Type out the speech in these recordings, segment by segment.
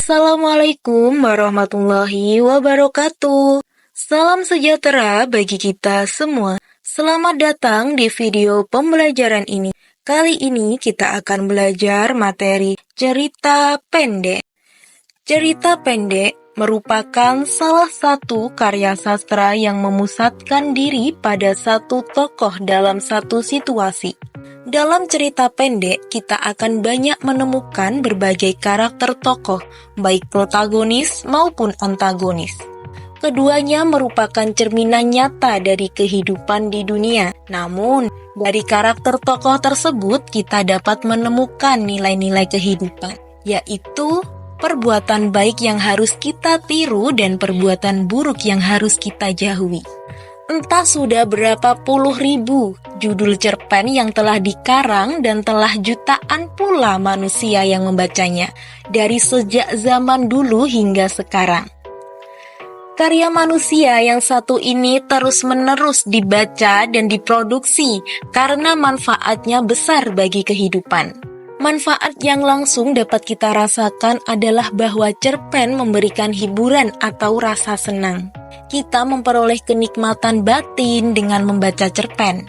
Assalamualaikum warahmatullahi wabarakatuh. Salam sejahtera bagi kita semua. Selamat datang di video pembelajaran ini. Kali ini kita akan belajar materi cerita pendek. Cerita pendek merupakan salah satu karya sastra yang memusatkan diri pada satu tokoh dalam satu situasi. Dalam cerita pendek, kita akan banyak menemukan berbagai karakter tokoh, baik protagonis maupun antagonis. Keduanya merupakan cerminan nyata dari kehidupan di dunia. Namun, dari karakter tokoh tersebut kita dapat menemukan nilai-nilai kehidupan, yaitu perbuatan baik yang harus kita tiru dan perbuatan buruk yang harus kita jauhi. Entah sudah berapa puluh ribu judul cerpen yang telah dikarang dan telah jutaan pula manusia yang membacanya dari sejak zaman dulu hingga sekarang. Karya manusia yang satu ini terus-menerus dibaca dan diproduksi karena manfaatnya besar bagi kehidupan. Manfaat yang langsung dapat kita rasakan adalah bahwa cerpen memberikan hiburan atau rasa senang. Kita memperoleh kenikmatan batin dengan membaca cerpen.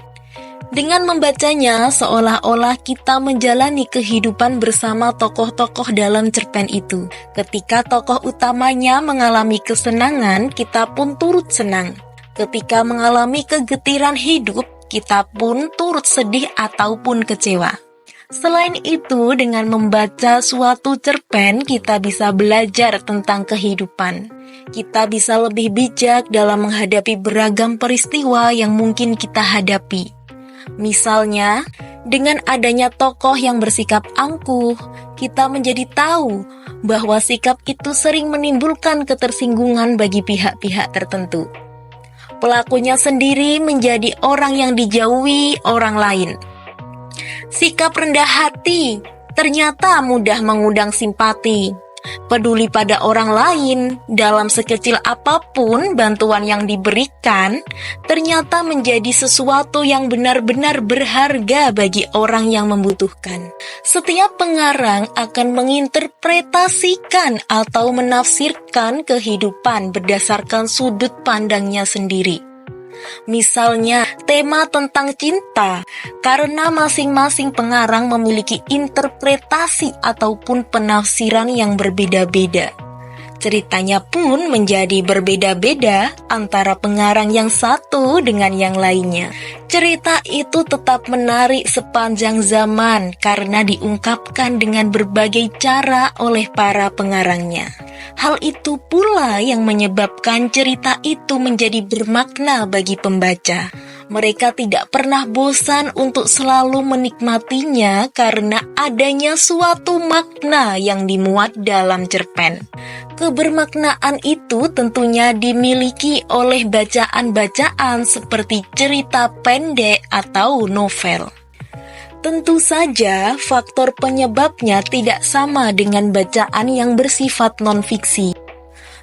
Dengan membacanya, seolah-olah kita menjalani kehidupan bersama tokoh-tokoh dalam cerpen itu. Ketika tokoh utamanya mengalami kesenangan, kita pun turut senang. Ketika mengalami kegetiran hidup, kita pun turut sedih ataupun kecewa. Selain itu, dengan membaca suatu cerpen, kita bisa belajar tentang kehidupan. Kita bisa lebih bijak dalam menghadapi beragam peristiwa yang mungkin kita hadapi. Misalnya, dengan adanya tokoh yang bersikap angkuh, kita menjadi tahu bahwa sikap itu sering menimbulkan ketersinggungan bagi pihak-pihak tertentu. Pelakunya sendiri menjadi orang yang dijauhi orang lain. Sikap rendah hati ternyata mudah mengundang simpati. Peduli pada orang lain dalam sekecil apapun bantuan yang diberikan ternyata menjadi sesuatu yang benar-benar berharga bagi orang yang membutuhkan. Setiap pengarang akan menginterpretasikan atau menafsirkan kehidupan berdasarkan sudut pandangnya sendiri. Misalnya, tema tentang cinta, karena masing-masing pengarang memiliki interpretasi ataupun penafsiran yang berbeda-beda. Ceritanya pun menjadi berbeda-beda antara pengarang yang satu dengan yang lainnya. Cerita itu tetap menarik sepanjang zaman karena diungkapkan dengan berbagai cara oleh para pengarangnya. Hal itu pula yang menyebabkan cerita itu menjadi bermakna bagi pembaca. Mereka tidak pernah bosan untuk selalu menikmatinya karena adanya suatu makna yang dimuat dalam cerpen. Kebermaknaan itu tentunya dimiliki oleh bacaan-bacaan seperti cerita pendek atau novel. Tentu saja, faktor penyebabnya tidak sama dengan bacaan yang bersifat non-fiksi.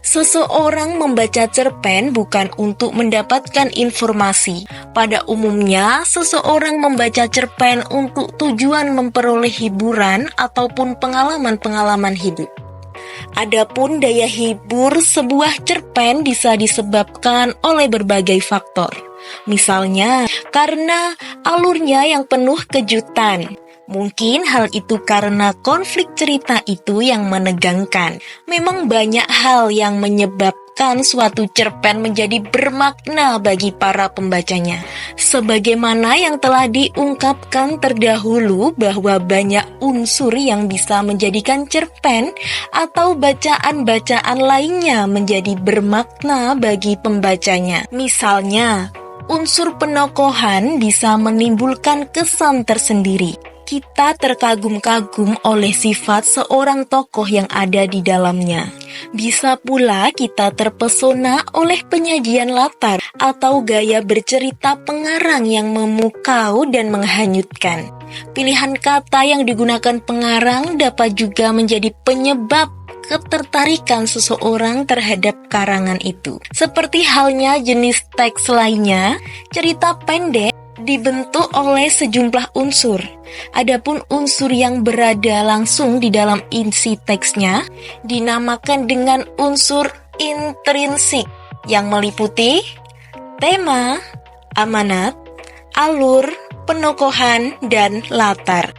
Seseorang membaca cerpen bukan untuk mendapatkan informasi. Pada umumnya, seseorang membaca cerpen untuk tujuan memperoleh hiburan ataupun pengalaman-pengalaman hidup. Adapun daya hibur sebuah cerpen bisa disebabkan oleh berbagai faktor. Misalnya, karena alurnya yang penuh kejutan. Mungkin hal itu karena konflik cerita itu yang menegangkan. Memang banyak hal yang menyebabkan suatu cerpen menjadi bermakna bagi para pembacanya. Sebagaimana yang telah diungkapkan terdahulu bahwa banyak unsur yang bisa menjadikan cerpen atau bacaan-bacaan lainnya menjadi bermakna bagi pembacanya. Misalnya, unsur penokohan bisa menimbulkan kesan tersendiri. Kita terkagum-kagum oleh sifat seorang tokoh yang ada di dalamnya. Bisa pula kita terpesona oleh penyajian latar atau gaya bercerita pengarang yang memukau dan menghanyutkan. Pilihan kata yang digunakan pengarang dapat juga menjadi penyebab ketertarikan seseorang terhadap karangan itu. Seperti halnya jenis teks lainnya, cerita pendek dibentuk oleh sejumlah unsur. Adapun unsur yang berada langsung di dalam isi teksnya dinamakan dengan unsur intrinsik yang meliputi tema, amanat, alur, penokohan, dan latar.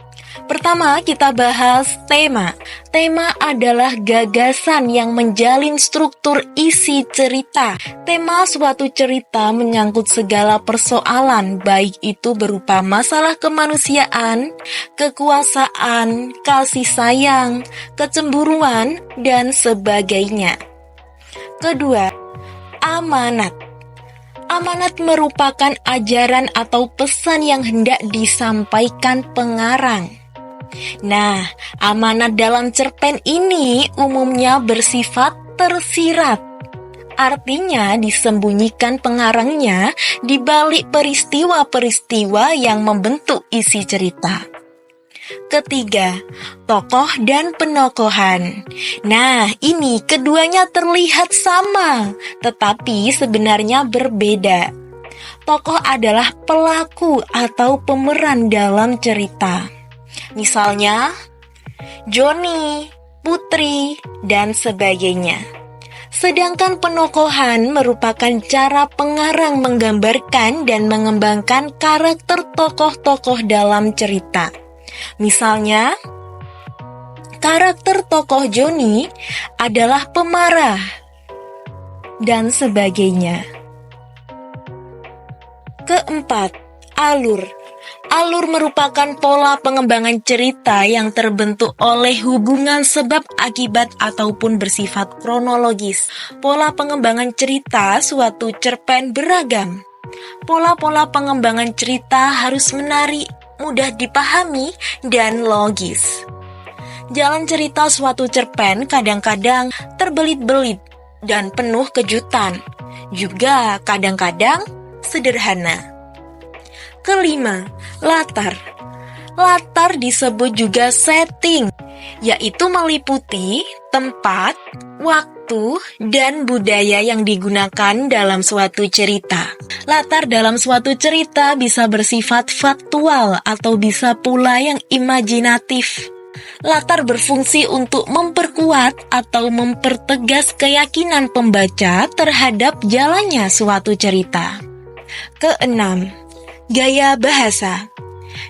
Pertama, kita bahas tema. Tema adalah gagasan yang menjalin struktur isi cerita. Tema suatu cerita menyangkut segala persoalan, baik itu berupa masalah kemanusiaan, kekuasaan, kasih sayang, kecemburuan, dan sebagainya. Kedua, amanat. Amanat merupakan ajaran atau pesan yang hendak disampaikan pengarang. Nah, amanat dalam cerpen ini umumnya bersifat tersirat. Artinya disembunyikan pengarangnya di balik peristiwa-peristiwa yang membentuk isi cerita. Ketiga, tokoh dan penokohan. Nah, ini keduanya terlihat sama, tetapi sebenarnya berbeda. Tokoh adalah pelaku atau pemeran dalam cerita. Misalnya, Joni, Putri, dan sebagainya. Sedangkan penokohan merupakan cara pengarang menggambarkan dan mengembangkan karakter tokoh-tokoh dalam cerita. Misalnya, karakter tokoh Joni adalah pemarah, dan sebagainya. Keempat, alur. Alur merupakan pola pengembangan cerita yang terbentuk oleh hubungan sebab akibat ataupun bersifat kronologis. Pola pengembangan cerita suatu cerpen beragam. Pola-pola pengembangan cerita harus menarik, mudah dipahami, dan logis. Jalan cerita suatu cerpen kadang-kadang terbelit-belit dan penuh kejutan, juga kadang-kadang sederhana. Kelima, latar. Latar disebut juga setting, yaitu meliputi tempat, waktu, dan budaya yang digunakan dalam suatu cerita. Latar dalam suatu cerita bisa bersifat faktual atau bisa pula yang imajinatif. Latar berfungsi untuk memperkuat atau mempertegas keyakinan pembaca terhadap jalannya suatu cerita. Keenam, gaya bahasa.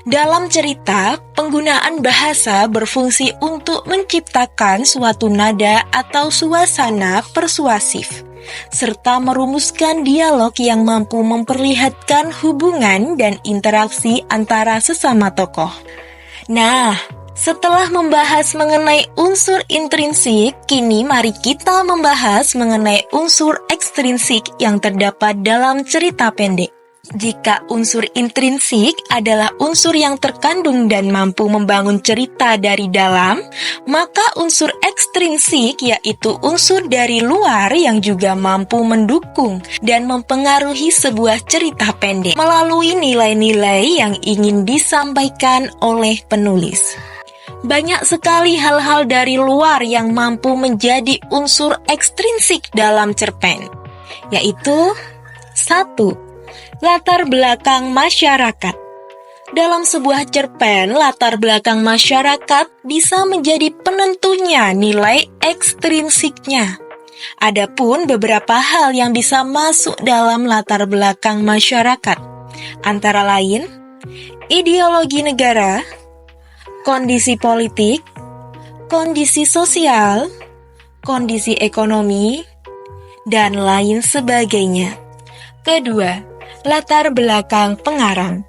Dalam cerita, penggunaan bahasa berfungsi untuk menciptakan suatu nada atau suasana persuasif, serta merumuskan dialog yang mampu memperlihatkan hubungan dan interaksi antara sesama tokoh. Nah, setelah membahas mengenai unsur intrinsik, kini mari kita membahas mengenai unsur ekstrinsik yang terdapat dalam cerita pendek. Jika unsur intrinsik adalah unsur yang terkandung dan mampu membangun cerita dari dalam, maka unsur ekstrinsik yaitu unsur dari luar yang juga mampu mendukung dan mempengaruhi sebuah cerita pendek melalui nilai-nilai yang ingin disampaikan oleh penulis. Banyak sekali hal-hal dari luar yang mampu menjadi unsur ekstrinsik dalam cerpen, yaitu 1. Latar belakang masyarakat. Dalam sebuah cerpen, latar belakang masyarakat bisa menjadi penentunya nilai ekstrinsiknya. Adapun beberapa hal yang bisa masuk dalam latar belakang masyarakat, antara lain ideologi negara, kondisi politik, kondisi sosial, kondisi ekonomi, dan lain sebagainya. Kedua, latar belakang pengarang.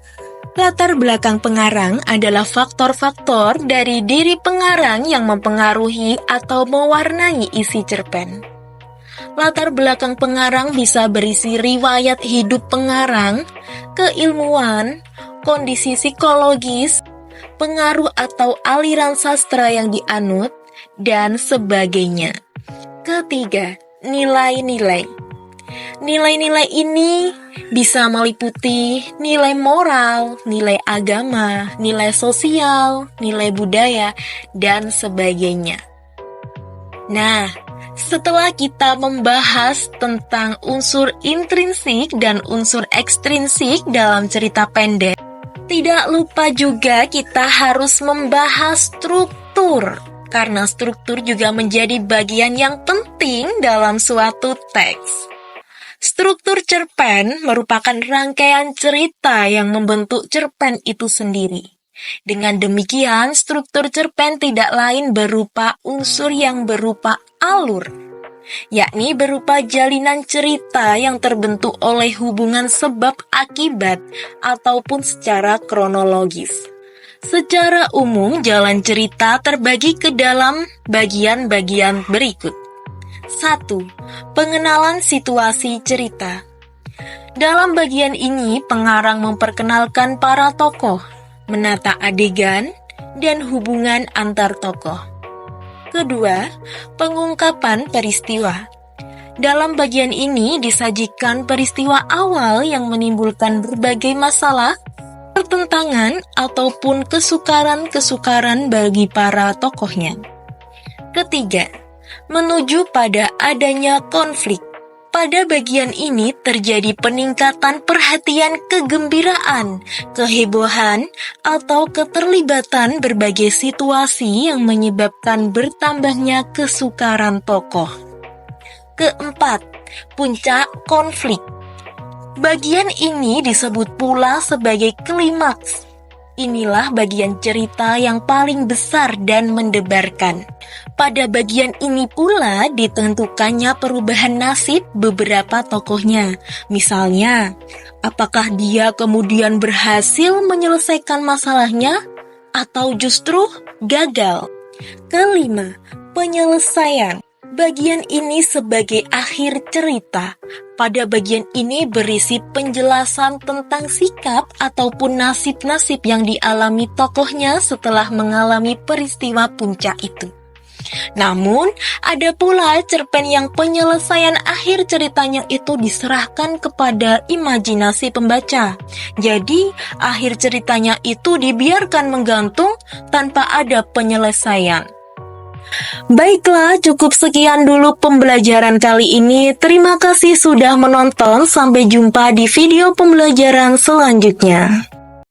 Latar belakang pengarang adalah faktor-faktor dari diri pengarang yang mempengaruhi atau mewarnai isi cerpen. Latar belakang pengarang bisa berisi riwayat hidup pengarang, keilmuan, kondisi psikologis, pengaruh atau aliran sastra yang dianut, dan sebagainya. Ketiga, nilai-nilai. Nilai-nilai ini bisa meliputi nilai moral, nilai agama, nilai sosial, nilai budaya, dan sebagainya. Nah, Setelah kita membahas tentang unsur intrinsik dan unsur ekstrinsik dalam cerita pendek, tidak lupa juga kita harus membahas struktur, karena struktur juga menjadi bagian yang penting dalam suatu teks. Struktur cerpen merupakan rangkaian cerita yang membentuk cerpen itu sendiri. Dengan demikian, struktur cerpen tidak lain berupa unsur yang berupa alur, yakni berupa jalinan cerita yang terbentuk oleh hubungan sebab akibat ataupun secara kronologis. Secara umum, jalan cerita terbagi ke dalam bagian-bagian berikut. 1. Pengenalan situasi cerita. Dalam bagian ini, pengarang memperkenalkan para tokoh, menata adegan, dan hubungan antar tokoh. Kedua, pengungkapan peristiwa. Dalam bagian ini disajikan peristiwa awal yang menimbulkan berbagai masalah, pertentangan, ataupun kesukaran-kesukaran bagi para tokohnya. Ketiga, menuju pada adanya konflik. Pada bagian ini terjadi peningkatan perhatian kegembiraan, kehebohan, atau keterlibatan berbagai situasi yang menyebabkan bertambahnya kesukaran tokoh. Keempat, puncak konflik. Bagian ini disebut pula sebagai klimaks. Inilah bagian cerita yang paling besar dan mendebarkan. Pada bagian ini pula ditentukannya perubahan nasib beberapa tokohnya. Misalnya, apakah dia kemudian berhasil menyelesaikan masalahnya atau justru gagal? Kelima, penyelesaian. Bagian ini sebagai akhir cerita. Pada bagian ini berisi penjelasan tentang sikap ataupun nasib-nasib yang dialami tokohnya setelah mengalami peristiwa puncak itu. Namun, ada pula cerpen yang penyelesaian akhir ceritanya itu diserahkan kepada imajinasi pembaca. Jadi, akhir ceritanya itu dibiarkan menggantung tanpa ada penyelesaian. Baiklah, cukup sekian dulu pembelajaran kali ini. Terima kasih sudah menonton. Sampai jumpa di video pembelajaran selanjutnya.